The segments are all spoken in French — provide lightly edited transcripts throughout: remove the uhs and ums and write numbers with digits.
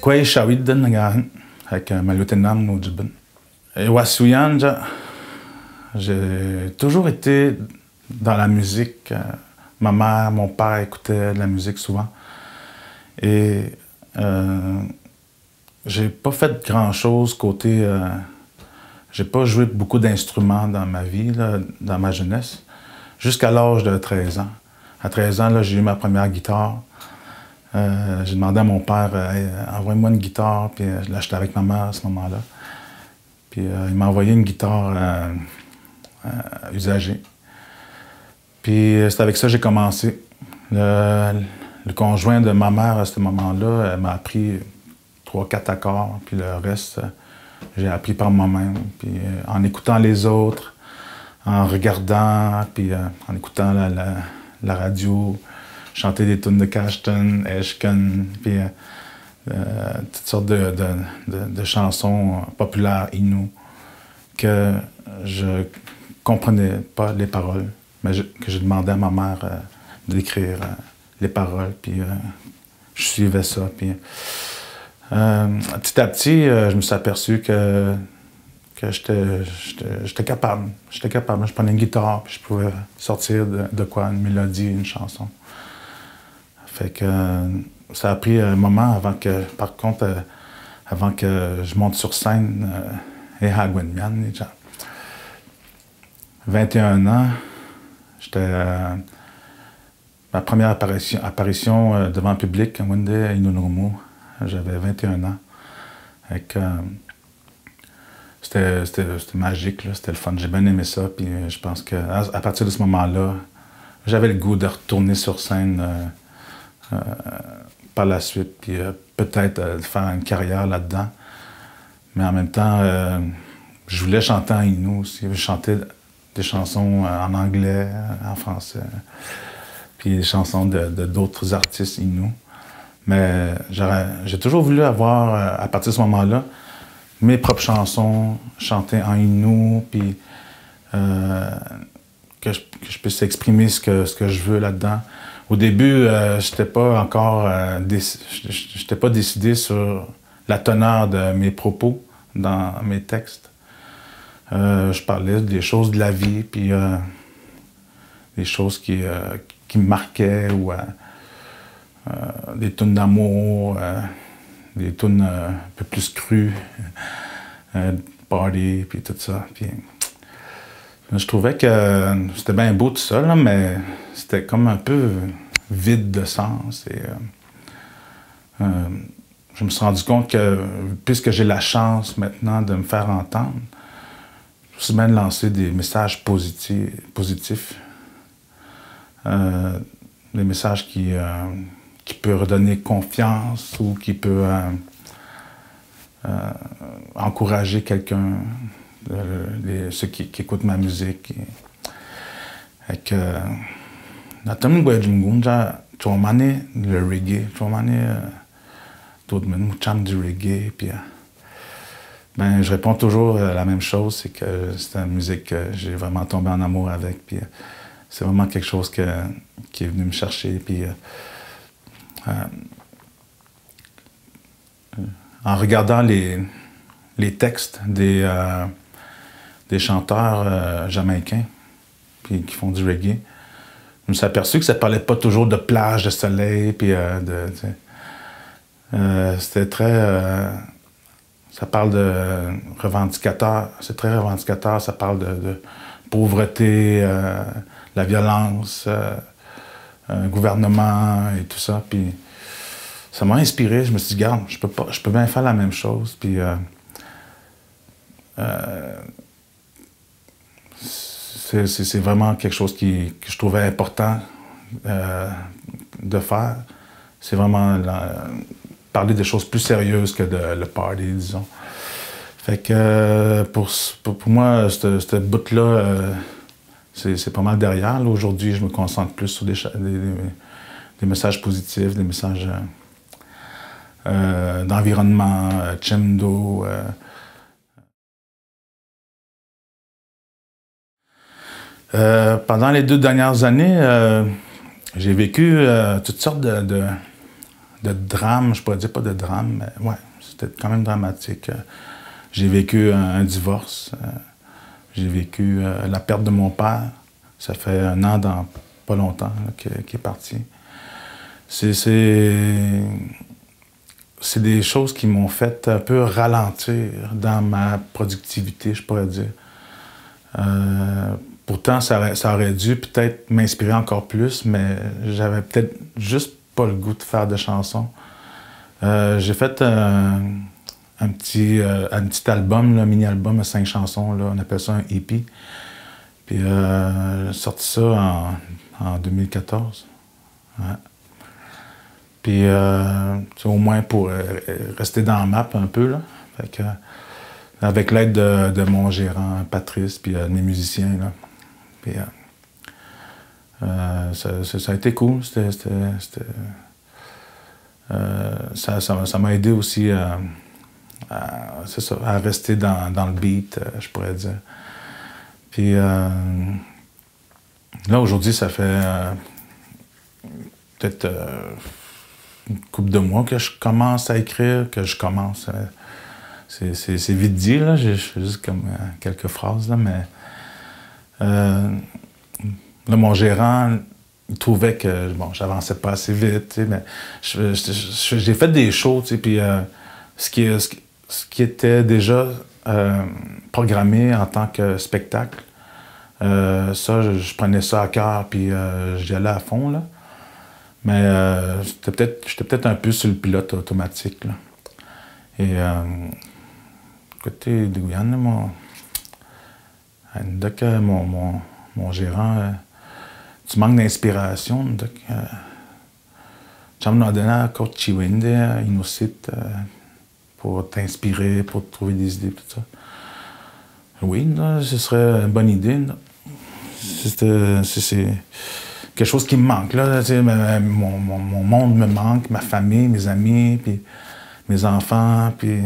Kwai Shawidden nagahan avec Malutenam Nujben. Et Wasuyan, j'ai toujours été dans la musique. Ma mère, mon père écoutaient de la musique souvent. Et j'ai pas fait grand-chose côté... j'ai pas joué beaucoup d'instruments dans ma vie, là, dans ma jeunesse, jusqu'à l'âge de 13 ans. À 13 ans, j'ai eu ma première guitare. J'ai demandé à mon père, hey, envoie-moi une guitare, puis je l'ai acheté avec ma mère à ce moment-là. Puis il m'a envoyé une guitare usagée. Puis c'est avec ça que j'ai commencé. Le conjoint de ma mère à ce moment-là m'a appris 3-4 accords, puis le reste, j'ai appris par moi-même. Puis en écoutant les autres, en regardant, puis en écoutant la radio, chanter des tunes de Cashton, Eshken, puis toutes sortes de chansons populaires Innu que je comprenais pas les paroles, mais que je demandais à ma mère d'écrire les paroles, puis je suivais ça. Puis petit à petit, je me suis aperçu que j'étais capable. J'étais capable. Je prenais une guitare, puis je pouvais sortir de quoi, une mélodie, une chanson. Fait que ça a pris un moment avant que, par contre, avant que je monte sur scène, et à Gwenmian, 21 ans, j'étais ma première apparition devant le public à Wende Inunumu. J'avais 21 ans. C'était magique, c'était le fun. J'ai bien aimé ça. Puis je pense qu'à partir de ce moment-là, j'avais le goût de retourner sur scène par la suite, puis peut-être faire une carrière là-dedans. Mais en même temps, je voulais chanter en Innu aussi. Je chantais des chansons en anglais, en français, puis des chansons d'autres artistes Innu. Mais j'ai toujours voulu avoir, à partir de ce moment-là, mes propres chansons, chanter en Innu, puis que je puisse exprimer ce que je veux là-dedans. Au début, j'étais pas encore j'étais pas décidé sur la teneur de mes propos dans mes textes. Je parlais des choses de la vie, puis des choses qui me marquaient, ou des tunes d'amour, des tunes un peu plus crues, party, puis tout ça. Puis, je trouvais que c'était bien beau tout ça, là, mais c'était comme un peu vide de sens. Et je me suis rendu compte que, puisque j'ai la chance maintenant de me faire entendre, je suis bien de lancer des messages positifs, des messages qui peuvent redonner confiance ou qui peuvent encourager quelqu'un, ceux qui écoutent ma musique. Avec le reggae, tout le monde du reggae, puis ben, je réponds toujours la même chose, c'est que c'est une musique que j'ai vraiment tombé en amour avec, puis c'est vraiment quelque chose qui est venu me chercher, puis en regardant les textes des chanteurs jamaïcains puis qui font du reggae, je me suis aperçu que ça parlait pas toujours de plage, de soleil, puis c'était très... ça parle de revendicateur, c'est très revendicateur, ça parle de pauvreté, la violence, gouvernement et tout ça, puis ça m'a inspiré. Je me suis dit, regarde, je peux bien faire la même chose, puis c'est vraiment quelque chose que je trouvais important de faire. C'est vraiment parler des choses plus sérieuses que le party, disons. Fait que pour moi, ce bout-là, c'est pas mal derrière. Aujourd'hui, je me concentre plus sur des messages positifs, des messages d'environnement, Chemdo. Pendant les 2 dernières années, j'ai vécu toutes sortes de de drame, je pourrais dire pas de drame, mais ouais, c'était quand même dramatique. J'ai vécu un divorce, j'ai vécu la perte de mon père. Ça fait un an dans pas longtemps qu'il est parti. C'est des choses qui m'ont fait un peu ralentir dans ma productivité, je pourrais dire. Pourtant, ça aurait dû peut-être m'inspirer encore plus, mais j'avais peut-être juste pas le goût de faire de chansons. J'ai fait un petit album, un mini-album à 5 chansons, là, on appelle ça un EP. Puis j'ai sorti ça en 2014. Ouais. Puis au moins pour rester dans la map un peu, là. Fait que, avec l'aide de mon gérant Patrice, puis de mes musiciens, là. Puis ça a été cool. Ça m'a aidé aussi à rester dans le beat, je pourrais dire. Puis là, aujourd'hui, ça fait peut-être une couple de mois que je commence à écrire, c'est vite dit, là, j'ai juste comme quelques phrases, là, mais là, mon gérant, il trouvait que, bon, j'avançais pas assez vite, mais j'ai fait des shows, puis ce qui était déjà programmé en tant que spectacle, ça, je prenais ça à cœur, puis j'y allais à fond, là. Mais j'étais peut-être un peu sur le pilote automatique, là. Et côté de Guyane, mon gérant, tu manques d'inspiration, tu m'as donné à Côte Chiwende, Inusit, pour t'inspirer, pour trouver des idées, tout ça. Oui, là, ce serait une bonne idée. C'est quelque chose qui me manque, là. Mon monde me manque, ma famille, mes amis, puis mes enfants, puis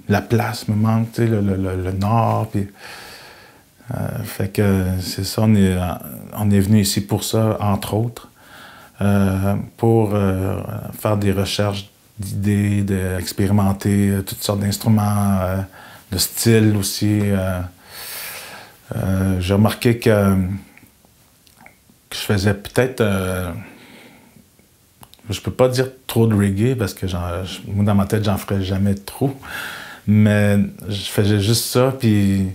la place me manque, le nord, puis fait que c'est ça, on est venu ici pour ça, entre autres, pour faire des recherches d'idées, d'expérimenter toutes sortes d'instruments, de styles aussi. J'ai remarqué que je faisais peut-être, je peux pas dire trop de reggae parce que moi dans ma tête j'en ferais jamais trop, mais je faisais juste ça, puis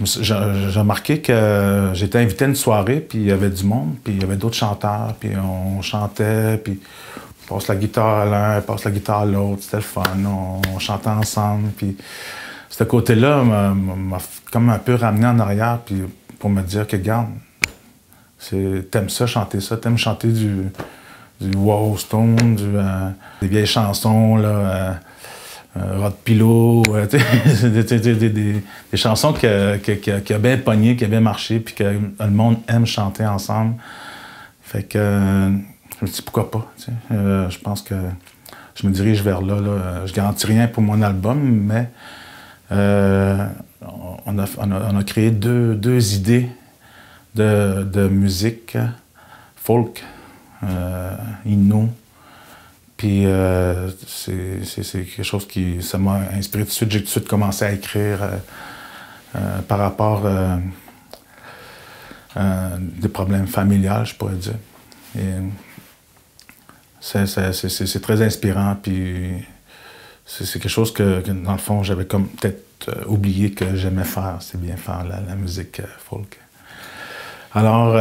j'ai remarqué que j'étais invité à une soirée, puis il y avait du monde, puis il y avait d'autres chanteurs, puis on chantait, puis on passe la guitare à l'un, passe la guitare à l'autre, c'était le fun, on chantait ensemble, puis ce côté-là m'a comme un peu ramené en arrière, puis pour me dire que, regarde, t'aimes ça, t'aimes chanter du Wow Stone, des vieilles chansons, là, Rod Pillow, des chansons qui a bien pogné, qui a bien marché, puis que le monde aime chanter ensemble. Fait que je me dis pourquoi pas. Je pense que je me dirige vers là. Je garantis rien pour mon album, mais on a créé deux idées de musique folk, Innu. Puis c'est quelque chose ça m'a inspiré tout de suite. J'ai tout de suite commencé à écrire par rapport à des problèmes familiales, je pourrais dire. Et c'est très inspirant, puis c'est quelque chose que, dans le fond, j'avais comme peut-être oublié que j'aimais faire. C'est bien faire la musique folk. Alors,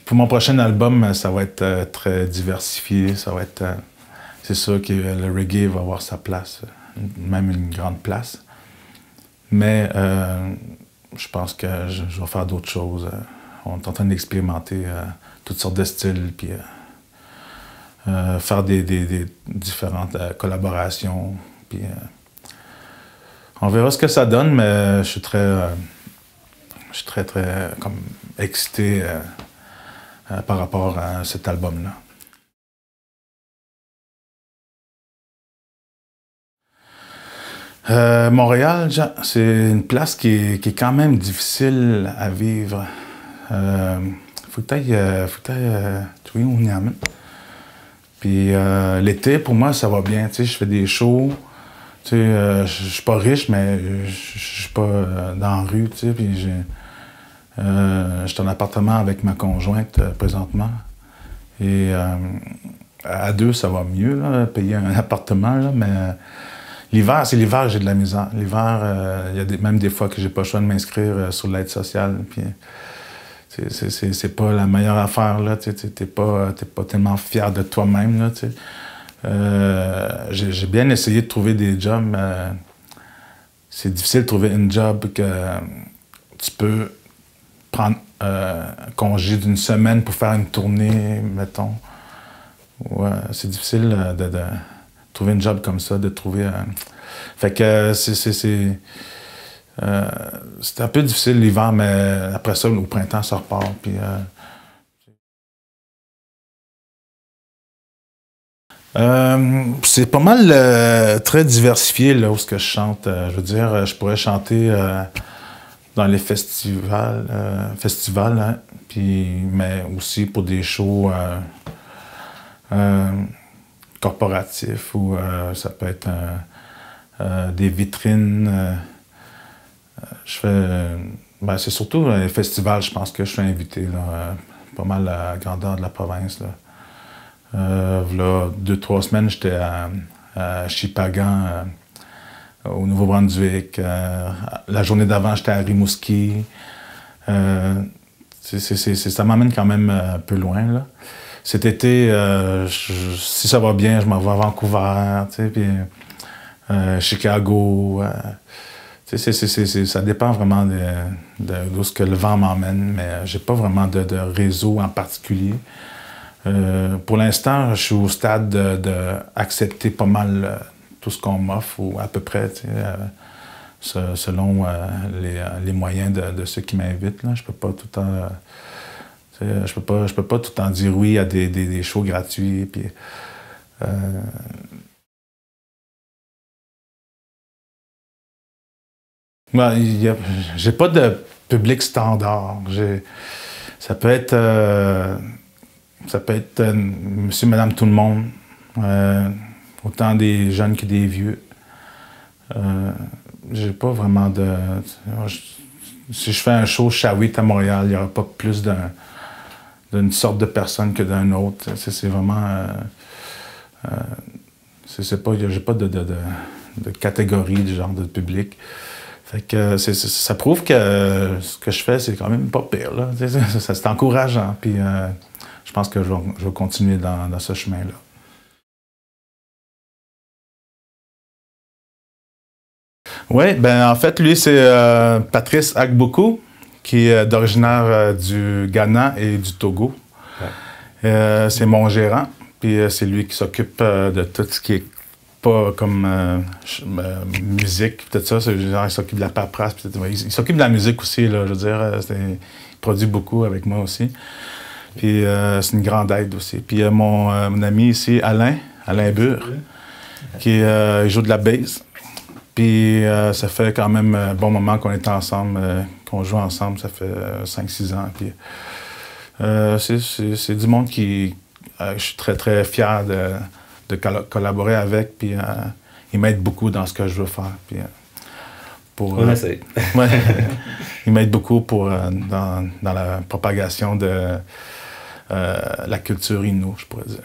pour mon prochain album, ça va être très diversifié, ça va être... c'est sûr que le reggae va avoir sa place, même une grande place. Mais je pense que je vais faire d'autres choses. On est en train d'expérimenter toutes sortes de styles, puis faire des différentes collaborations. Puis, on verra ce que ça donne, mais je suis très comme excité par rapport à cet album-là. Montréal, c'est une place qui est quand même difficile à vivre. faut que t'ailles trouver où on Puis l'été, pour moi, ça va bien. Tu sais, je fais des shows. Tu sais, je suis pas riche, mais je suis pas dans la rue, tu sais. Puis je suis en appartement avec ma conjointe présentement. Et à deux, ça va mieux, là, payer un appartement, là, mais l'hiver, c'est l'hiver, j'ai de la misère. L'hiver, il y a même des fois que j'ai pas le choix de m'inscrire sur l'aide sociale. Puis c'est pas la meilleure affaire, là. T'es pas tellement fier de toi-même, là, tu sais. J'ai bien essayé de trouver des jobs, mais c'est difficile de trouver une job que tu peux prendre congé d'une semaine pour faire une tournée, mettons. Ouais, c'est difficile de trouver une job comme ça, de trouver... Fait que c'est un peu difficile l'hiver, mais après ça, au printemps, ça repart. Puis, c'est pas mal très diversifié là où ce que je chante. Je veux dire, je pourrais chanter dans les festivals, hein, puis, mais aussi pour des shows corporatifs ou ça peut être des vitrines. Je fais. Ben, c'est surtout les festivals, je pense que je suis invité là, pas mal à la grandeur de la province. Là. Là 2-3 semaines, j'étais à Shippagan, au Nouveau-Brunswick. La journée d'avant, j'étais à Rimouski. Ça m'amène quand même un peu loin. Là. Cet été, si ça va bien, je m'en vais à Vancouver, puis Chicago. Ça dépend vraiment d'où ce que le vent m'emmène, mais j'ai pas vraiment de réseau en particulier. Pour l'instant, je suis au stade d'accepter pas mal tout ce qu'on m'offre, ou à peu près, selon les moyens de ceux qui m'invitent. Je peux pas tout le temps... je peux pas tout le temps dire oui à des shows gratuits. Puis, ben, j'ai pas de public standard. Ça peut être... monsieur, madame, tout le monde. Autant des jeunes que des vieux. J'ai pas vraiment de... Si je fais un show Shawit à Montréal, il n'y aura pas plus d'une sorte de personne que d'un autre. C'est vraiment... j'ai pas de catégorie du genre de public. Fait que ça prouve que ce que je fais, c'est quand même pas pire. Là. C'est encourageant. Puis je pense que je vais continuer dans ce chemin-là. Oui, ben en fait, lui, c'est Patrice Agbokou, qui est d'originaire du Ghana et du Togo. Ouais. C'est mon gérant, puis c'est lui qui s'occupe de tout ce qui est pas comme musique, peut-être ça. Genre, il s'occupe de la paperasse, il s'occupe de la musique aussi, là, je veux dire. Il produit beaucoup avec moi aussi. Puis c'est une grande aide aussi. Puis mon ami ici, Alain Bure, qui il joue de la bass. Puis ça fait quand même un bon moment qu'on est ensemble, qu'on joue ensemble, ça fait 5-6 ans. Puis c'est du monde qui... je suis très, très fier de collaborer avec, puis il m'aide beaucoup dans ce que je veux faire. Puis, on essaie. Ouais, il m'aide beaucoup dans la propagation de la culture Innu, je pourrais dire.